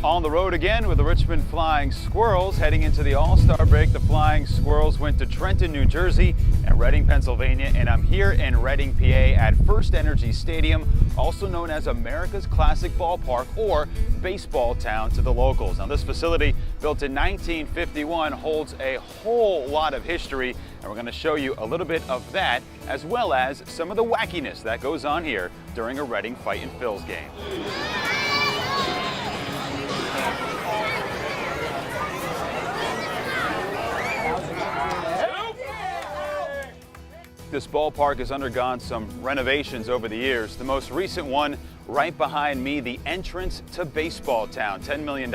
On the road again with the Richmond Flying Squirrels. Heading into the All-Star break, the Flying Squirrels went to Trenton, New Jersey and Reading, Pennsylvania, and I'm here in Reading, PA at First Energy Stadium, also known as America's Classic Ballpark or Baseballtown to the locals. Now, this facility, built in 1951, holds a whole lot of history, and we're going to show you a little bit of that, as well as some of the wackiness that goes on here during a Reading Fightin' Phils game. This ballpark has undergone some renovations over the years. The most recent one right behind me, the entrance to Baseballtown. $10 million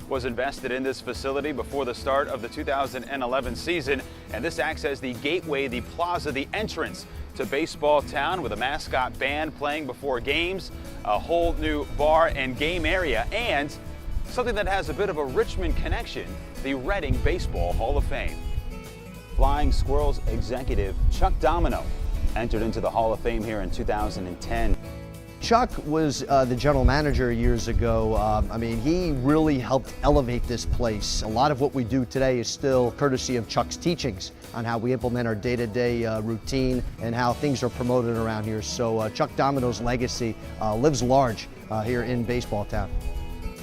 was invested in this facility before the start of the 2011 season, and this acts as the gateway, the plaza, the entrance to Baseballtown, with a mascot band playing before games, a whole new bar and game area, and something that has a bit of a Richmond connection, the Reading Baseball Hall of Fame. Flying Squirrels executive Chuck Domino entered into the Hall of Fame here in 2010. Chuck was the general manager years ago. I mean, he really helped elevate this place. A lot of what we do today is still courtesy of Chuck's teachings on how we implement our day-to-day routine and how things are promoted around here. So Chuck Domino's legacy lives large here in Baseballtown.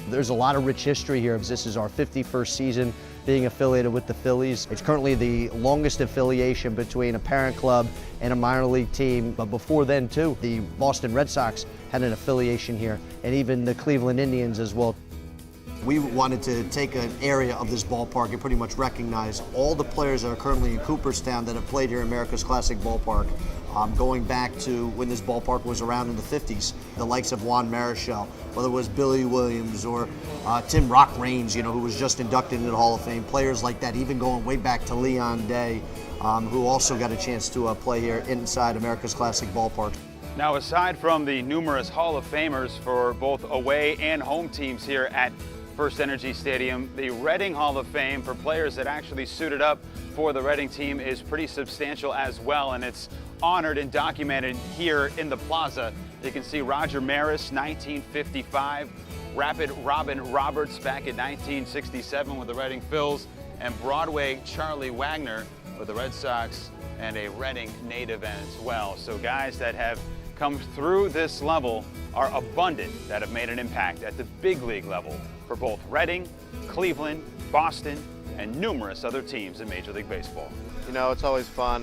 There's a lot of rich history here, as this is our 51st season being affiliated with the Phillies. It's currently the longest affiliation between a parent club and a minor league team, but before then too, the Boston Red Sox had an affiliation here, and even the Cleveland Indians as well. We wanted to take an area of this ballpark and pretty much recognize all the players that are currently in Cooperstown that have played here in America's Classic Ballpark, going back to when this ballpark was around in the 50s. The likes of Juan Marichal, whether it was Billy Williams or Tim Rock Raines, who was just inducted into the Hall of Fame, players like that, even going way back to Leon Day, who also got a chance to play here inside America's Classic Ballpark. Now, aside from the numerous Hall of Famers for both away and home teams here at First Energy Stadium, the Reading Hall of Fame for players that actually suited up for the Reading team is pretty substantial as well, and it's honored and documented here in the plaza. You can see Roger Maris, 1955, Rapid Robin Roberts back in 1967 with the Reading Phils, and Broadway Charlie Wagner with the Red Sox and a Reading native as well. So guys that have come through this level are abundant that have made an impact at the big league level for both Reading, Cleveland, Boston, and numerous other teams in Major League Baseball. It's always fun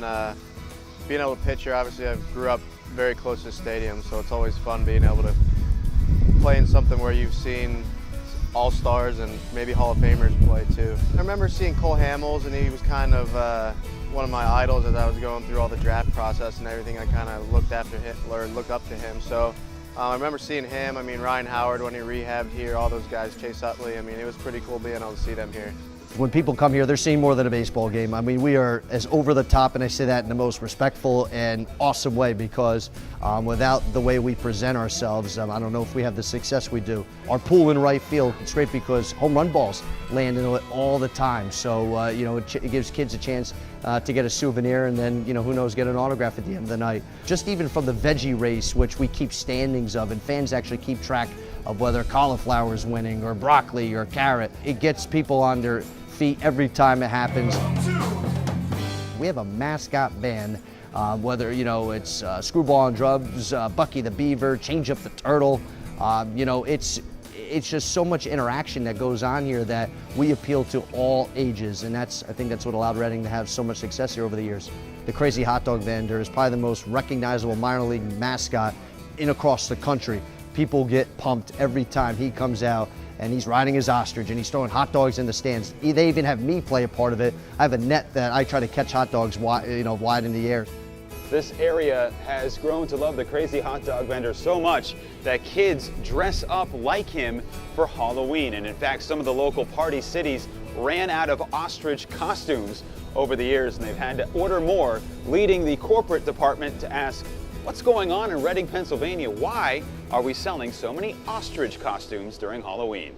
being able to pitch here. Obviously, I grew up very close to the stadium, so it's always fun being able to play in something where you've seen all-stars and maybe Hall of Famers play too. I remember seeing Cole Hamels, and he was kind of one of my idols as I was going through all the draft process and everything. I kind of looked up to him. So I remember seeing him. I mean, Ryan Howard when he rehabbed here, all those guys, Chase Utley. I mean, it was pretty cool being able to see them here. When people come here, they're seeing more than a baseball game. I mean, we are as over the top, and I say that in the most respectful and awesome way, because without the way we present ourselves, I don't know if we have the success we do. Our pool in right field, it's great because home run balls land into it all the time. So, it gives kids a chance to get a souvenir, and then, who knows, get an autograph at the end of the night. Just even from the veggie race, which we keep standings of, and fans actually keep track of whether cauliflower is winning or broccoli or carrot. It gets people on their feet every time it happens. We have a mascot band, whether it's Screwball and Drums, Bucky the Beaver, Change Up the Turtle. It's just so much interaction that goes on here that we appeal to all ages, and I think that's what allowed Reading to have so much success here over the years. The Crazy Hot Dog Vendor is probably the most recognizable minor league mascot across the country. People get pumped every time he comes out, and he's riding his ostrich and he's throwing hot dogs in the stands. They even have me play a part of it. I have a net that I try to catch hot dogs wide in the air. This area has grown to love the Crazy Hot Dog Vendor so much that kids dress up like him for Halloween. And in fact, some of the local party cities ran out of ostrich costumes over the years, and they've had to order more, leading the corporate department to ask, what's going on in Reading, Pennsylvania? Why are we selling so many ostrich costumes during Halloween?